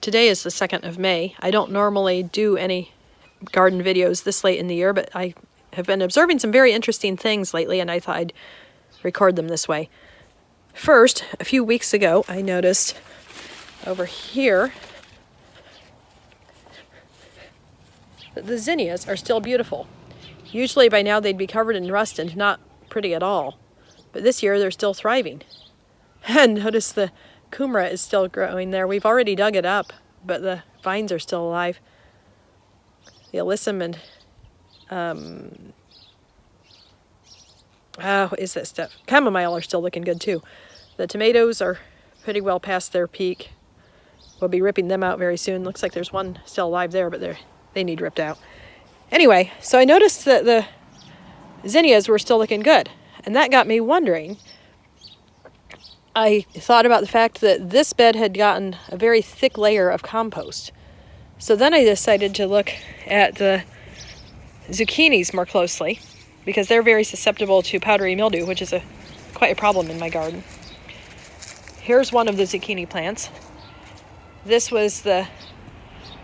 Today is the 2nd of May. I don't normally do any garden videos this late in the year, but I have been observing some very interesting things lately, and I thought I'd record them this way. First, a few weeks ago, I noticed over here that the zinnias are still beautiful. Usually by now they'd be covered in rust and not pretty at all. But this year they're still thriving. And notice the kumara is still growing there. We've already dug it up, but the vines are still alive. The alyssum and what is that stuff? Chamomile are still looking good too. The tomatoes are pretty well past their peak. We'll be ripping them out very soon. Looks like there's one still alive there, but they need ripped out. Anyway, so I noticed that the zinnias were still looking good, and that got me wondering. I thought about the fact that this bed had gotten a very thick layer of compost. So then I decided to look at the zucchinis more closely, because they're very susceptible to powdery mildew, which is quite a problem in my garden. Here's one of the zucchini plants. This was the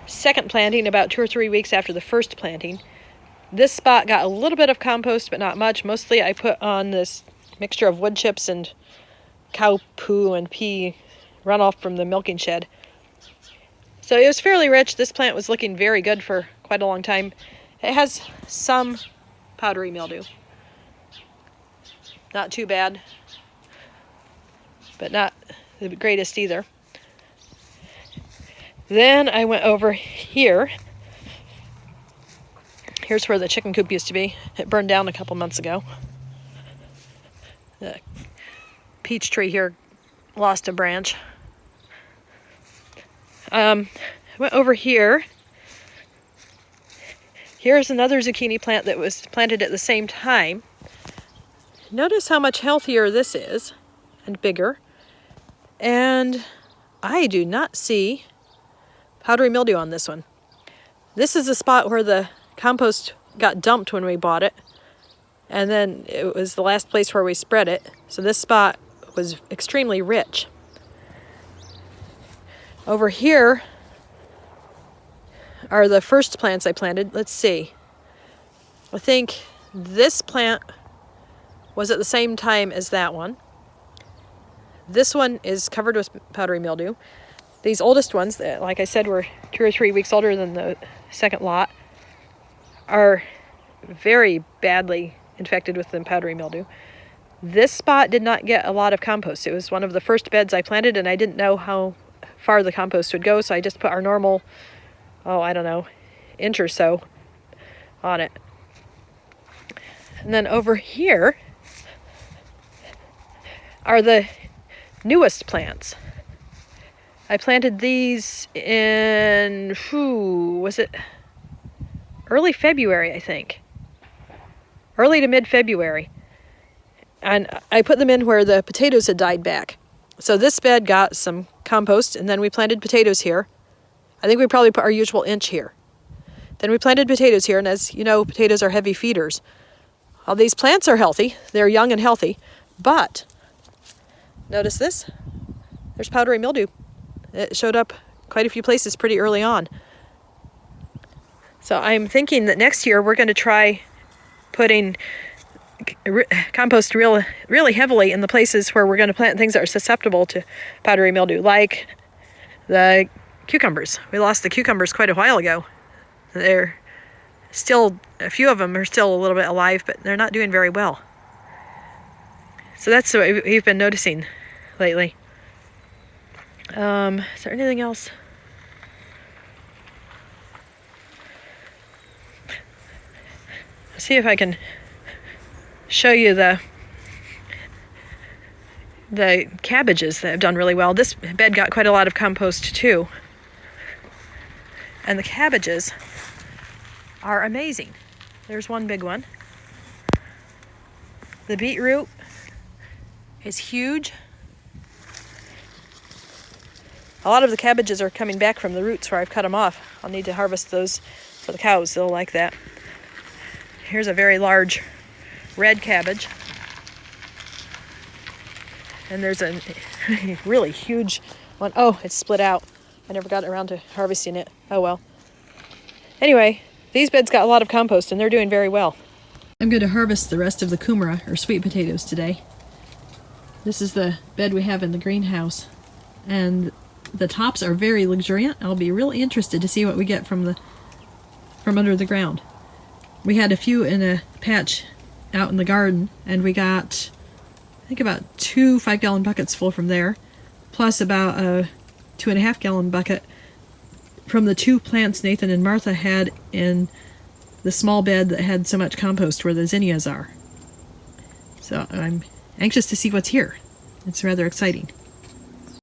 second planting, about 2 or 3 weeks after the first planting. This spot got a little bit of compost, but not much. Mostly I put on this mixture of wood chips and cow poo and pee runoff from the milking shed. So it was fairly rich. This plant was looking very good for quite a long time. It has some powdery mildew. Not too bad, but not the greatest either. Then I went over here. Here's where the chicken coop used to be. It burned down a couple months ago. The peach tree here lost a branch. I went over here. Here's another zucchini plant that was planted at the same time. Notice how much healthier this is and bigger. And I do not see powdery mildew on this one. This is the spot where the compost got dumped when we bought it. And then it was the last place where we spread it. So this spot was extremely rich. Over here are the first plants I planted. Let's see. I think this plant was at the same time as that one. This one is covered with powdery mildew. These oldest ones, that, like I said, were 2 or 3 weeks older than the second lot, are very badly infected with the powdery mildew. This spot did not get a lot of compost. It was one of the first beds I planted, and I didn't know how far the compost would go, so I just put our normal, inch or so on it. And then over here are the newest plants. I planted these in, was it early February, I think. Early to mid-February. And I put them in where the potatoes had died back. So this bed got some compost, and then we planted potatoes here. I think we probably put our usual inch here. Then we planted potatoes here, and as you know, potatoes are heavy feeders. All these plants are healthy. They're young and healthy. But, notice this. There's powdery mildew. It showed up quite a few places pretty early on. So I'm thinking that next year we're going to try putting compost really heavily in the places where we're going to plant things that are susceptible to powdery mildew, like the cucumbers. We lost the cucumbers quite a while ago. They're still, a few of them are still a little bit alive, but they're not doing very well. So that's what we've been noticing lately. Is there anything else? Let's see if I can show you the cabbages that have done really well. This bed got quite a lot of compost too. And the cabbages are amazing. There's one big one. The beetroot is huge. A lot of the cabbages are coming back from the roots where I've cut them off. I'll need to harvest those for the cows. They'll like that. Here's a very large red cabbage. And there's a really huge one. Oh, it's split out. I never got around to harvesting it. Oh well. Anyway, these beds got a lot of compost and they're doing very well. I'm going to harvest the rest of the kumara, or sweet potatoes, today. This is the bed we have in the greenhouse, and the tops are very luxuriant. I'll be really interested to see what we get from under the ground. We had a few in a patch out in the garden, and we got, I think, about 2 5-gallon buckets full from there, plus about a 2.5-gallon bucket from the 2 plants Nathan and Martha had in the small bed that had so much compost where the zinnias are. So I'm anxious to see what's here. It's rather exciting.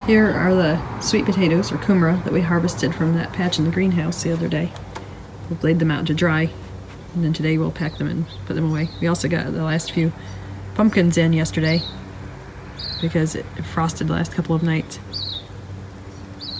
Here are the sweet potatoes, or kumara, that we harvested from that patch in the greenhouse the other day. We've laid them out to dry, and then today we'll pack them and put them away. We also got the last few pumpkins in yesterday because it frosted the last couple of nights.